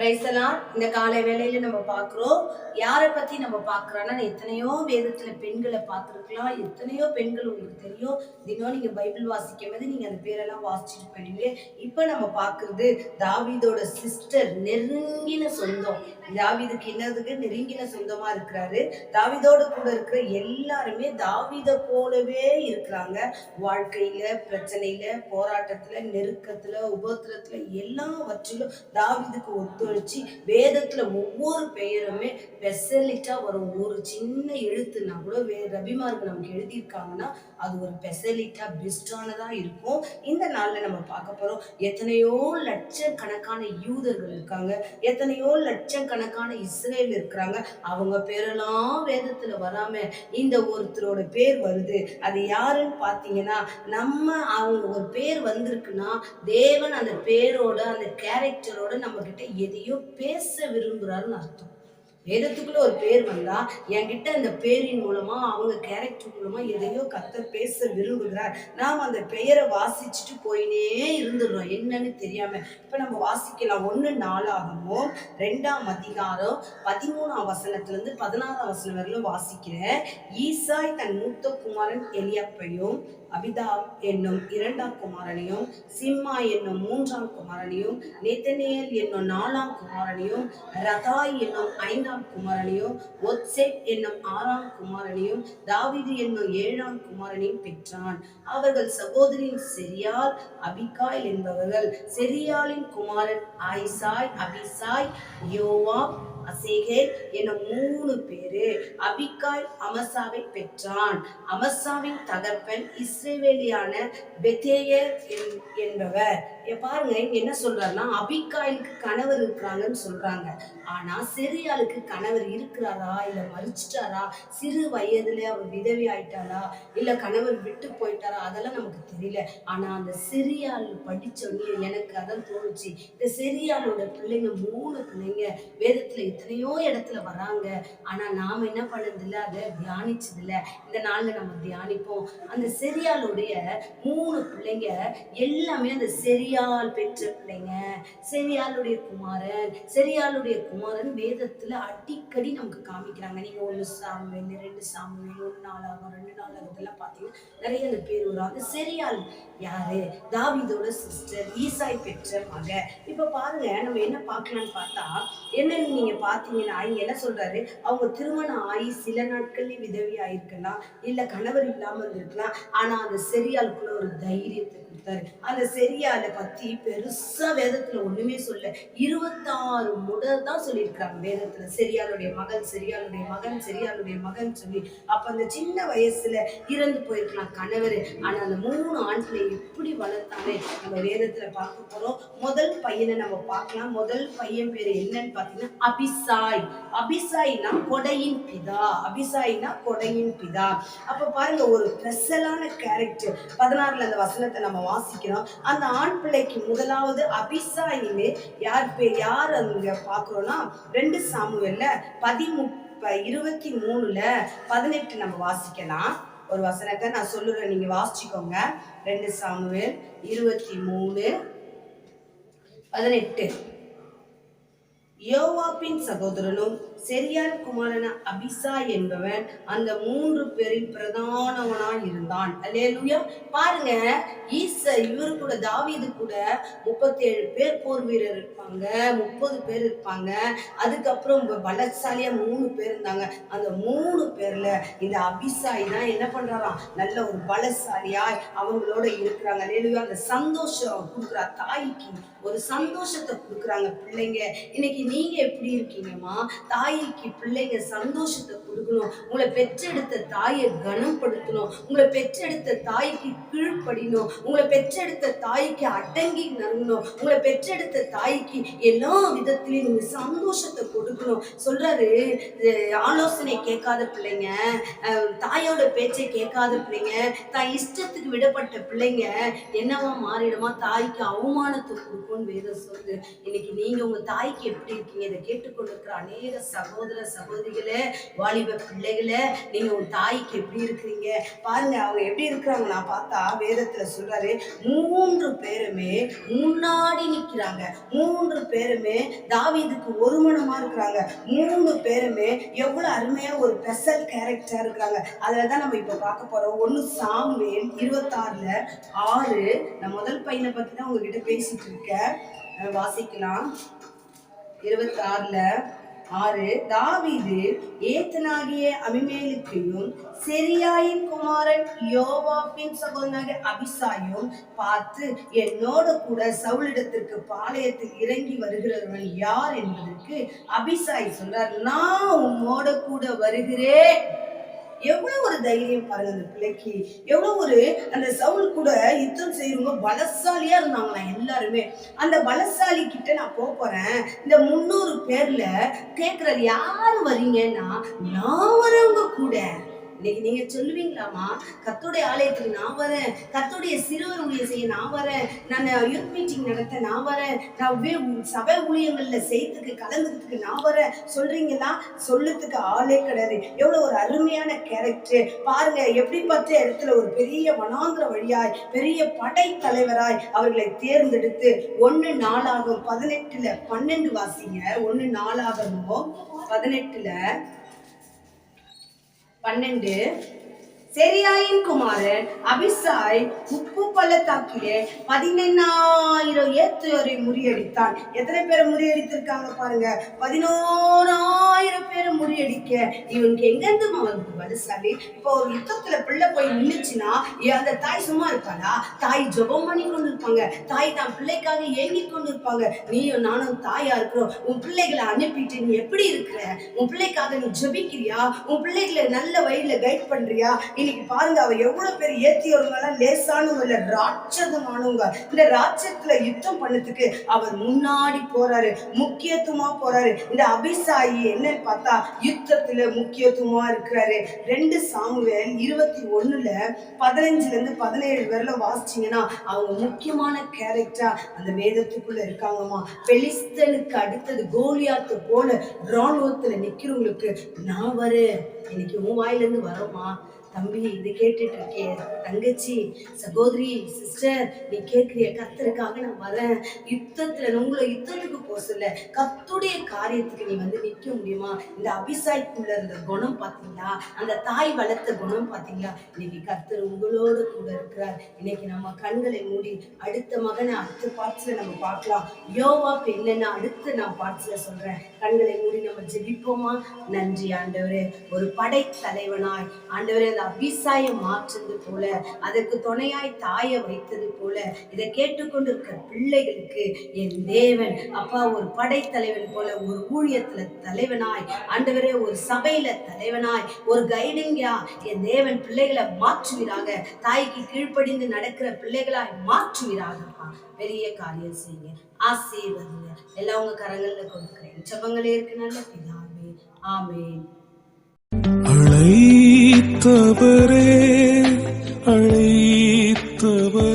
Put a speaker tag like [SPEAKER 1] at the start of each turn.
[SPEAKER 1] பிரைசலாம். இந்த காலை வேளையில நம்ம பார்க்கிறோம். யாரை பத்தி நம்ம பார்க்கிறோம்னா, எத்தனையோ வேதத்துல பெண்களை பார்த்துருக்கலாம். எத்தனையோ பெண்கள் உங்களுக்கு தெரியும். தினம் நீங்க பைபிள் வாசிக்கும் போது நீங்க அந்த பேரெல்லாம் வாசிச்சுட்டு போயிடுவீங்க. இப்ப நம்ம பார்க்கிறது தாவீதோட சிஸ்டர், நெருங்கின சொந்தம். தாவீதுக்கு என்னதுக்கு நெருங்கின சொந்தமா இருக்கிறாரு. தாவீதோட கூட இருக்கிற எல்லாருமே தாவீத போலவே இருக்கிறாங்க. வாழ்க்கையில, பிரச்சனையில, போராட்டத்துல, நெருக்கத்துல, உபத்திரத்துல எல்லாவற்றிலும் தாவீதுக்கு ஒத்துழைச்சு வேதத்துல ஒவ்வொரு பெயருமே பெசலிட்டா வரும். ஒரு சின்ன எழுத்துனா கூட ரபிமார்கள் நமக்கு எழுதியிருக்காங்கன்னா அது ஒரு பெசலிட்டா பெஸ்டானதா இருக்கும். இந்த நாள்ல நம்ம பார்க்க போறோம். எத்தனையோ லட்சக்கணக்கான யூதர்கள் இருக்காங்க, எத்தனையோ லட்சக்கணக்கான இஸ்ரேல் இருக்கிறாங்க. அவங்க பேரெல்லாம் வேதத்துல வராம இந்த ஒருத்தரோட பேர் வருது. அது யாருன்னு பாத்தீங்கன்னா, அவங்க ஒரு பேர் வந்திருக்குன்னா தேவன் அந்த பேரோட அந்த கேரக்டரோட நம்ம கிட்ட எதையோ பேச விரும்புறாருன்னு அர்த்தம். வேதத்துக்குள்ள ஒரு பேர் வந்தா என்கிட்ட அந்த பேரின் மூலமா அவங்க கேரக்டர் மூலமா எதையோ கர்த்தர் பேச விரும்புகிறார். நாம் அந்த பெயரை வாசிச்சுட்டு போயினே இருந்துடுறோம் என்னன்னு தெரியாம. இப்ப நம்ம வாசிக்கலாம். 1 2 அதிகாரம் 13 வசனத்துல இருந்து 16 வசனம் வரையிலும் வாசிக்கிறேன். ஈசாய் தன் மூத்த குமாரன் எலியாப்பையும், அபிதாப் என்னும் 2ஆம் குமாரனையும், சிம்மா என்னும் 3ஆம் குமாரனையும், நேத்தனேல் என்னும் 4ஆம் குமாரனையும், ரதாய் என்னும் 5ஆம் குமாரனையும், ஒத்சேப் என்னும் 6ஆம் குமாரனையும், தாவீது என்னும் 7ஆம் குமாரனையும் பெற்றான். அவர்கள் சகோதரின் செரியால், அபிகாய் என்பவர்கள். செரியாலின் குமாரன் ஆயிசாய், அபிசாய், யோவாப், அசேகேல் என்னும் 3 பேரு. அபிகாய் அமசாவை பெற்றான். அமசாவின் தகப்பன் இஸ்ரவேலியான பெத்தேயர் என்பவர். பாருங்க இங்க என்ன சொல்றாருன்னா, அபிகாயிலுக்கு கணவர் இருக்கிறாங்கன்னு சொல்றாங்க. ஆனா செரியாளுக்கு கணவர் இருக்கிறாரா இல்ல மறிச்சிட்டாரா, சிறு வயதுல அவர் விதவி ஆயிட்டாரா இல்ல கணவர் விட்டு போயிட்டாரா, அதெல்லாம் நமக்கு தெரியல. ஆனா அந்த செரியாள் படிச்சோடனே எனக்கு அதான் தோணுச்சு. இந்த செரியாளோட பிள்ளைங்க 3 பிள்ளைங்க வேதத்துல எத்தனையோ இடத்துல வராங்க. ஆனா நாம என்ன பண்ணது இல்லை, அதை தியானிச்சது இல்லை. இந்த நாள்ல நம்ம தியானிப்போம். அந்த செரியாளுடைய 3 பிள்ளைங்க எல்லாமே அந்த செரியால் பெற்ற பிள்ளைங்க. செரியாளுடைய குமாரன் வேதத்துல அடிக்கடி நமக்கு காமிக்கிறாங்க. நீங்க 1 சாமுவேல் 2 சாமுவேல் 1 நாளாகம் 2 நாளாகத்தெல்லாம் பாத்தீங்கன்னா நிறைய அந்த பேர் வரும். அந்த செரியாள் யாரு? தாவீதோட சிஸ்டர், ஈசாய் பெற்ற மக. இப்ப பாருங்க நம்ம என்ன பார்க்கலாம்னு பார்த்தா, என்னன்னு நீங்க பாத்தீங்கன்னா இங்க என்ன சொல்றாரு, அவங்க திருமணம் ஆகி சில நாட்கள்ல விதவி ஆயிருக்கலாம், இல்ல கணவர் இல்லாம இருந்திருக்கலாம். ஆனா அந்த செரியாளுக்குள்ள ஒரு தைரியத்தை கொடுத்தாரு. அந்த செரியாளை பத்தி பெருசா வேதத்துல ஒண்ணுமே சொல்ல, 26 முறை தான் சொல்லியிருக்காங்க வேதத்துல. செரியாளுடைய மகன் சொல்லி. அப்ப அந்த சின்ன வயசுல இறந்து போயிருக்கலாம் கணவர். ஆனா அந்த 3 ஆண்களை எப்படி வளர்த்தானே நம்ம வேதத்துல பார்க்க போறோம். முதல் பையனை நம்ம பார்க்கலாம். முதல் பையன் பேரு என்னன்னு பாத்தீங்கன்னா அபிசாய். அபிசாய்னா கொடையின் பிதா. அப்ப பாருங்க ஒரு ஸ்பெஷலான கேரக்டர். 16 அந்த வசனத்தை நம்ம வாசிக்கிறோம். அந்த ஆண் பிள்ளைக்கு முதலாவது அபிசாயின்னு யார் அங்க பாக்குறோம்னா 2 சாமுவேல்ல 23:18 நம்ம வாசிக்கலாம். ஒரு வசனத்தை நான் சொல்லுறேன், நீங்க வாசிச்சுக்கோங்க. 2 சாமுவேல் 23:18. யோவாப்பின் சகோதரனும் செரியால் குமாரன அபிசாய் என்பவன் அந்த 3 பேரில் பிரதானவனாய் இருந்தான். அல்லேலூயா. பாருங்க, இவரு கூட தாவீது கூட 37 பேர் போர் வீரர் இருப்பாங்க, 30 பேர் இருப்பாங்க. அதுக்கப்புறம் பலசாலியா 3 பேர் இருந்தாங்க. அந்த 3 பேர்ல இந்த அபிசாய் தான் என்ன பண்றாராம், நல்ல ஒரு பலசாலியாய் அவங்களோட இருக்கிறாங்க. அல்லேலூயா. அந்த சந்தோஷம் கொடுக்குறா, தாய்க்கு ஒரு சந்தோஷத்தை கொடுக்குறாங்க பிள்ளைங்க. இன்னைக்கு நீங்க எப்படி இருக்கீங்கம்மா? தாய்க்கு பிள்ளைங்க சந்தோஷத்தை கொடுக்கணும். உங்களை பெற்றெடுத்த தாயை கனப்படுத்தணும். உங்களை பெற்றெடுத்த தாய்க்கு கீழ்ப்படினோம். உங்களை பெற்றெடுத்த தாய்க்கு அடங்கி நறங்கணும். உங்களை பெற்றெடுத்த தாய்க்கு எல்லா விதத்திலையும் நீங்க சந்தோஷத்தை கொடுக்கணும் சொல்றாரு. ஆலோசனை கேட்காத பிள்ளைங்க, தாயோட பேச்சை கேட்காத பிள்ளைங்க, தாய் இஷ்டத்துக்கு விடப்பட்ட பிள்ளைங்க என்னவா மாறிடுமா, தாய்க்கு அவமானத்தை கொடுக்கும்னு வேதம் சொல்லுது. இன்னைக்கு நீங்க உங்க தாய்க்கு எப்படி இருக்கீங்க. இதை கேட்டுக்கொண்டிருக்கிற அநேக சகோதர சகோதரிகளே, வாலிப பிள்ளைகளே, நீங்க உன் தாய்க்கு எப்படி இருக்கிறீங்க பாருங்க. அவங்க எப்படி இருக்கிறாங்க நான் பார்த்தா வேதத்துல சொல்றாரு, 3 பேருமே முன்னாடி நிக்கிறாங்க. 3 பேருமே தாவீதுக்கு ஒரு மனமா இருக்கிறாங்க. 3 பேருமே எவ்வளவு அருமையா ஒரு ஸ்பெஷல் கேரக்டரா இருக்கிறாங்க. அதுலதான் நம்ம இப்ப பார்க்க போறோம். 1 சாமுவேல் 26:6. நான் முதல் பையனை பத்தி தான் உங்ககிட்ட பேசிட்டு இருக்கேன். வாசிக்கலாம். 26:6. தாவீது ஏத்தனாகிய அபிமெலேக்கையும் செரியாயின் குமாரன் யோவாபின் சகோதரனாகிய அபிசாயும் பார்த்து, என்னோட கூட சவுலிடத்திற்கு பாளையத்தில் இறங்கி வருகிறவன் யார் என்பதற்கு அபிசாய் சொல்றார், நான் உன்னோட கூட வருகிறேன். எவ்வளவு ஒரு தைரியம் பாருங்க அந்த பிள்ளைக்கு. எவ்வளவு ஒரு அந்த சவுல் கூட யுத்தம் செய்யறவங்க பலசாலியா இருந்தாங்களா எல்லாருமே. அந்த பலசாலி கிட்ட நான் போறேன். இந்த 300 பேர்ல கேக்குறாரு, யாரு வரீங்கன்னா, நான் வரவங்க கூட. இன்னைக்கு நீங்க சொல்லுவீங்களாமா, கர்த்தருடைய ஆலயத்துக்கு நான் வரேன், கர்த்தருடைய சிறுவர் ஊழியம் செய்ய நான் வரேன், நான் யூத் மீட்டிங் நடத்த நான் வரேன், நான் சபை ஊழியங்கள்ல செய்யறதுக்கு கலந்துக்கிறதுக்கு நான் வரேன் சொல்றீங்களா? சொல்லுறதுக்கு ஆளே கிடையாது. எவ்வளவு ஒரு அருமையான கேரக்டர் பாருங்க. எப்படி பார்த்த இடத்துல ஒரு பெரிய வனாந்திர வழியாய் பெரிய படை தலைவராய் அவர்களை தேர்ந்தெடுத்து 1 நாளாகும் 18 12 வாசிங்க. 1 நாளாகும் 18 12. செரியாயின் குமாரன் அபிசாய் உப்பு பள்ளத்தாக்கிலே 14,000 ஏத்தியோரை முறியடித்தான். எத்தனை பேரை முறியடித்திருக்காங்க பாருங்க, 11,000 பேரை முறியடிக்க இவனுக்கு எங்கிருந்து அவனுக்கு பலசாலி. இப்போ ஒரு யுத்தத்துல பிள்ளை போய் நின்றுச்சுன்னா அந்த தாய் சும்மா இருப்பாளா? தாய் ஜெபம் பண்ணி கொண்டு இருப்பாங்க. தாய் தான் பிள்ளைக்காக ஏங்கி கொண்டு இருப்பாங்க. நீயும் நானும் தாயா இருக்கிறோம். உன் பிள்ளைகளை அனுப்பிட்டு நீ எப்படி இருக்கிற? உன் பிள்ளைக்காக நீ ஜெபிக்கிறியா? உன் பிள்ளைகளை நல்ல வழியில கைட் பண்றியா? இன்னைக்கு பாருங்க, அவ எவ்வளவு பேர் ஏத்தியவங்க லேசானவங்க இல்ல, ராட்சதமானவங்க. இந்த ராட்சத்துல யுத்தம் பண்ணதுக்கு அவர் முன்னாடி போறாரு, முக்கியத்துவமா போறாரு. இந்த அபிசாயி என்னன்னு பார்த்தா யுத்தத்துல முக்கியத்துவமா இருக்கிறாரு. 2 சாமுவேல் 21:15-17 வரையில வாசிச்சீங்கன்னா அவங்க முக்கியமான கேரக்டரா அந்த வேதத்துக்குள்ள இருக்காங்கம்மா. பெலிஸ்தனுக்கு அடுத்தது கோலியாத்து போல ராணுவத்துல நிக்கிறவங்களுக்கு நான் வரேன். இன்னைக்கு உன் வாயிலிருந்து வரோமா தம்பி? இதை கேட்டுட்டு இருக்கே தங்கச்சி, சகோதரி, சிஸ்டர், நீ கேட்கிறிய, கர்த்தருக்காக நான் வரேன். யுத்தத்துல உங்களை யுத்தத்துக்கு போக சொல்ல, கர்த்தருடைய காரியத்துக்கு நீ வந்து நிக்க முடியுமா? இந்த அபிசாய்க்குள்ள இருந்த குணம் பாத்தீங்களா? அந்த தாய் வளர்த்த குணம் பாத்தீங்களா? இன்னைக்கு கர்த்தர் உங்களோட கூட இருக்கிறார். இன்னைக்கு நம்ம கண்களை மூடி அடுத்த மகனை அடுத்த பார்ட்ஸ்ல நம்ம பார்க்கலாம். யோவாப் என்னன்னா அடுத்து நான் பார்ட்ஸ்ல சொல்றேன். கண்களை மூடி நம்ம ஜெபிப்போமா? நன்றி ஆண்டவரே. ஒரு படை தலைவனாய் ஆண்டவரே அபிசாய மாற்றது போல, அதற்கு துணையாய் தாயை வைத்தது போல, இதை கேட்டுக்கொண்டிருக்கிற பிள்ளைகளுக்கு என் தேவன் அப்பா ஒரு படைத்தலைவன் போல ஒரு ஊழியத்துல தலைவனாய் ஆண்டவரே, ஒரு சபையில தலைவனாய், ஒரு கைடிங்கா என் தேவன் பிள்ளைகளை மாற்றுவீராக. தாய்க்கு கீழ்ப்படிந்து நடக்கிற பிள்ளைகளாய் மாற்றுவீராகப்பா. பெரிய காரியம் செய்யுங்க, ஆசீர்வதிங்க. எல்லாம் உங்க கரங்கள்ல கொடுக்கிறேன். ஜெபங்களே இருக்கு நல்ல பிதாவே, ஆமென்.
[SPEAKER 2] அழைத்தவரே, அழைத்தவரே.